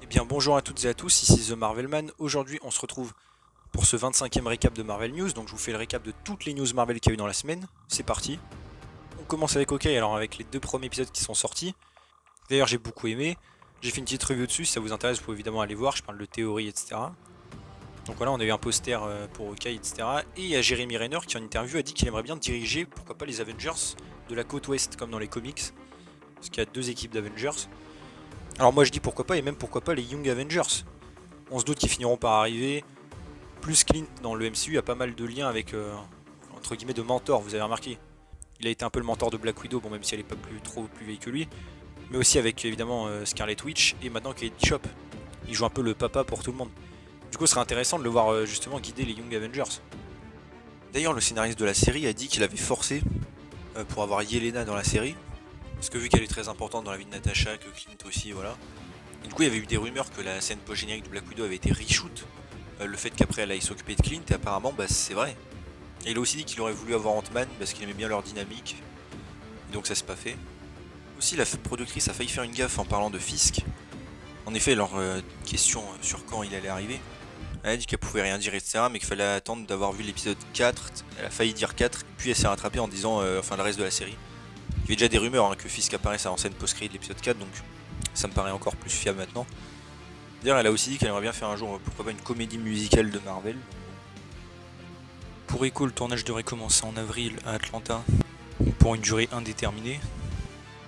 Eh bien bonjour à toutes et à tous, ici The Marvelman. Aujourd'hui on se retrouve pour ce 25e récap de Marvel News. Donc je vous fais le récap de toutes les news Marvel qu'il y a eu dans la semaine. C'est parti. On commence avec OK, alors avec les deux premiers épisodes qui sont sortis. D'ailleurs j'ai beaucoup aimé. J'ai fait une petite review dessus, si ça vous intéresse vous pouvez évidemment aller voir, je parle de théorie etc. Donc voilà, on a eu un poster pour OK etc. Et il y a Jeremy Renner qui en interview a dit qu'il aimerait bien diriger, pourquoi pas les Avengers de la côte ouest comme dans les comics. Parce qu'il y a deux équipes d'Avengers. Alors moi je dis pourquoi pas, et même pourquoi pas les Young Avengers. On se doute qu'ils finiront par arriver. Plus Clint dans le MCU a pas mal de liens avec entre guillemets de mentor, vous avez remarqué. Il a été un peu le mentor de Black Widow, bon même si elle est pas trop plus vieille que lui, mais aussi avec évidemment Scarlet Witch et maintenant Kate Bishop. Il joue un peu le papa pour tout le monde. Du coup, ce serait intéressant de le voir justement guider les Young Avengers. D'ailleurs, le scénariste de la série a dit qu'il avait forcé pour avoir Yelena dans la série, parce que vu qu'elle est très importante dans la vie de Natasha, que Clint aussi, voilà. Et du coup, il y avait eu des rumeurs que la scène post-générique de Black Widow avait été reshoot, le fait qu'après elle aille s'occuper de Clint, et apparemment bah, c'est vrai. Et il a aussi dit qu'il aurait voulu avoir Ant-Man parce qu'il aimait bien leur dynamique, et donc ça s'est pas fait. Aussi la productrice a failli faire une gaffe en parlant de Fisk. En effet, leur question sur quand il allait arriver, elle a dit qu'elle pouvait rien dire etc, mais qu'il fallait attendre d'avoir vu l'épisode 4, elle a failli dire 4, puis elle s'est rattrapée en disant enfin le reste de la série. Il y avait déjà des rumeurs hein, que Fisk apparaisse en scène post-crédit de l'épisode 4, donc ça me paraît encore plus fiable maintenant. D'ailleurs, elle a aussi dit qu'elle aimerait bien faire un jour, pourquoi pas, une comédie musicale de Marvel. Pour Echo, le tournage devrait commencer en avril à Atlanta, pour une durée indéterminée.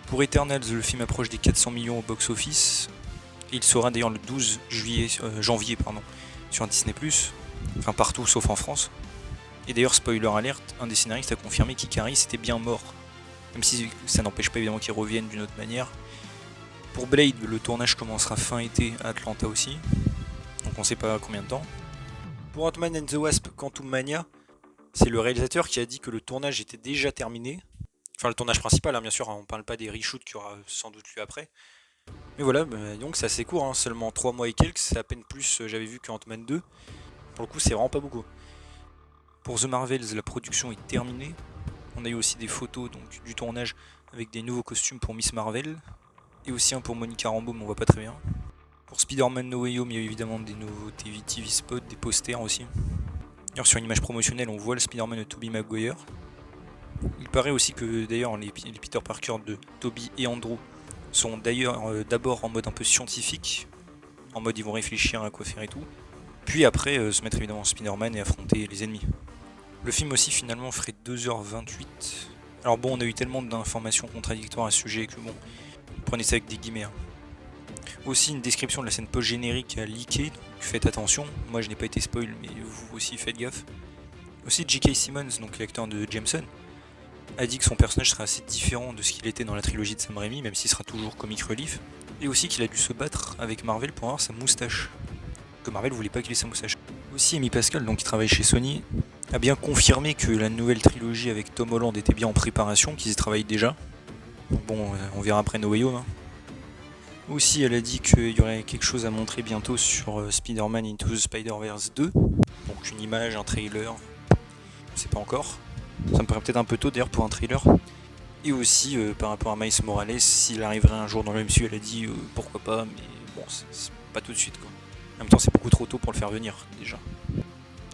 Pour Eternals, le film approche des 400 millions au box-office. Il sera d'ailleurs le 12 janvier sur Disney+, enfin partout sauf en France. Et d'ailleurs, spoiler alert, un des scénaristes a confirmé qu'Ikaris était bien mort. Même si ça n'empêche pas évidemment qu'il revienne d'une autre manière. Pour Blade, le tournage commencera fin été à Atlanta aussi, donc on sait pas combien de temps. Pour Ant-Man and the Wasp Quantum Mania, c'est le réalisateur qui a dit que le tournage était déjà terminé. Enfin le tournage principal, hein, bien sûr, hein, on parle pas des reshoots qu'il y aura sans doute lieu après. Mais voilà, donc c'est assez court, hein, seulement 3 mois et quelques, c'est à peine plus j'avais vu que Ant-Man 2. Pour le coup c'est vraiment pas beaucoup. Pour The Marvels, la production est terminée. On a eu aussi des photos donc, du tournage avec des nouveaux costumes pour Miss Marvel. Et aussi un pour Monica Rambeau, mais on voit pas très bien. Pour Spider-Man No Way Home, il y a eu évidemment des nouveaux TV spots, des posters aussi. D'ailleurs, sur une image promotionnelle, on voit le Spider-Man de Tobey Maguire. Il paraît aussi que d'ailleurs les Peter Parker de Tobey et Andrew sont d'ailleurs d'abord en mode un peu scientifique, en mode ils vont réfléchir à quoi faire et tout, puis après se mettre évidemment en Spider-Man et affronter les ennemis. Le film aussi finalement ferait 2h28. Alors bon, on a eu tellement d'informations contradictoires à ce sujet que bon, prenez ça avec des guillemets. Hein. Aussi une description de la scène post-générique à leaké, donc faites attention, moi je n'ai pas été spoil mais vous aussi faites gaffe. Aussi J.K. Simmons, donc l'acteur de Jameson, a dit que son personnage serait assez différent de ce qu'il était dans la trilogie de Sam Raimi, même s'il sera toujours comic relief, et aussi qu'il a dû se battre avec Marvel pour avoir sa moustache, que Marvel voulait pas qu'il ait sa moustache. Aussi Amy Pascal, donc qui travaille chez Sony, a bien confirmé que la nouvelle trilogie avec Tom Holland était bien en préparation, qu'ils y travaillent déjà. Donc bon, on verra après No Way Home. Hein. Aussi, elle a dit qu'il y aurait quelque chose à montrer bientôt sur Spider-Man Into the Spider-Verse 2. Donc une image, un trailer, je sais pas encore. Ça me paraît peut-être un peu tôt d'ailleurs pour un trailer. Et aussi par rapport à Miles Morales, s'il arriverait un jour dans le MCU, elle a dit pourquoi pas, mais bon, c'est pas tout de suite quoi. En même temps, c'est beaucoup trop tôt pour le faire venir déjà.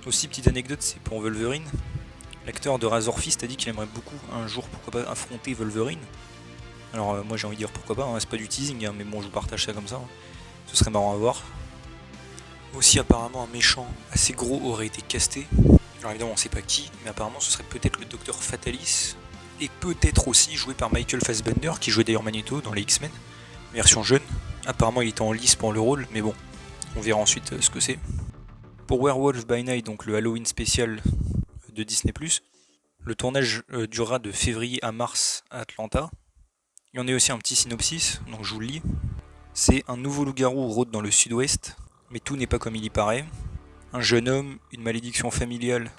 Aussi, petite anecdote, c'est pour Wolverine. L'acteur de Razor Fist a dit qu'il aimerait beaucoup un jour, pourquoi pas, affronter Wolverine. Alors moi j'ai envie de dire pourquoi pas, hein, c'est pas du teasing, hein, mais bon je vous partage ça comme ça, hein. Ce serait marrant à voir. Aussi apparemment un méchant assez gros aurait été casté. Alors évidemment on sait pas qui, mais apparemment ce serait peut-être le Docteur Fatalis. Et peut-être aussi joué par Michael Fassbender, qui jouait d'ailleurs Magneto dans les X-Men, version jeune. Apparemment il était en lice pour le rôle, mais bon, on verra ensuite ce que c'est. Pour Werewolf by Night, donc le Halloween spécial de Disney+, le tournage durera de février à mars à Atlanta. Il y en a aussi un petit synopsis, donc je vous le lis. C'est un nouveau loup-garou rôde dans le sud-ouest, mais tout n'est pas comme il y paraît. Un jeune homme, une malédiction familiale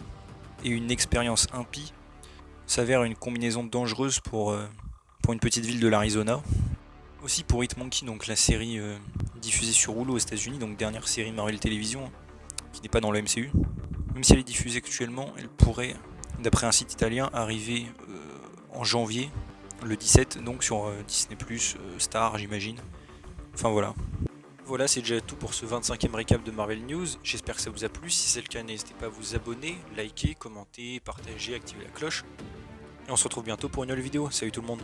et une expérience impie s'avèrent une combinaison dangereuse pour une petite ville de l'Arizona. Aussi pour Hitmonkey, donc la série diffusée sur Hulu aux États-Unis, donc dernière série Marvel Television, qui n'est pas dans le MCU. Même si elle est diffusée actuellement, elle pourrait, d'après un site italien, arriver en janvier, le 17, donc sur Disney+, Star j'imagine. Enfin voilà. Voilà, c'est déjà tout pour ce 25e récap de Marvel News. J'espère que ça vous a plu. Si c'est le cas, n'hésitez pas à vous abonner, liker, commenter, partager, activer la cloche. Et on se retrouve bientôt pour une nouvelle vidéo. Salut tout le monde!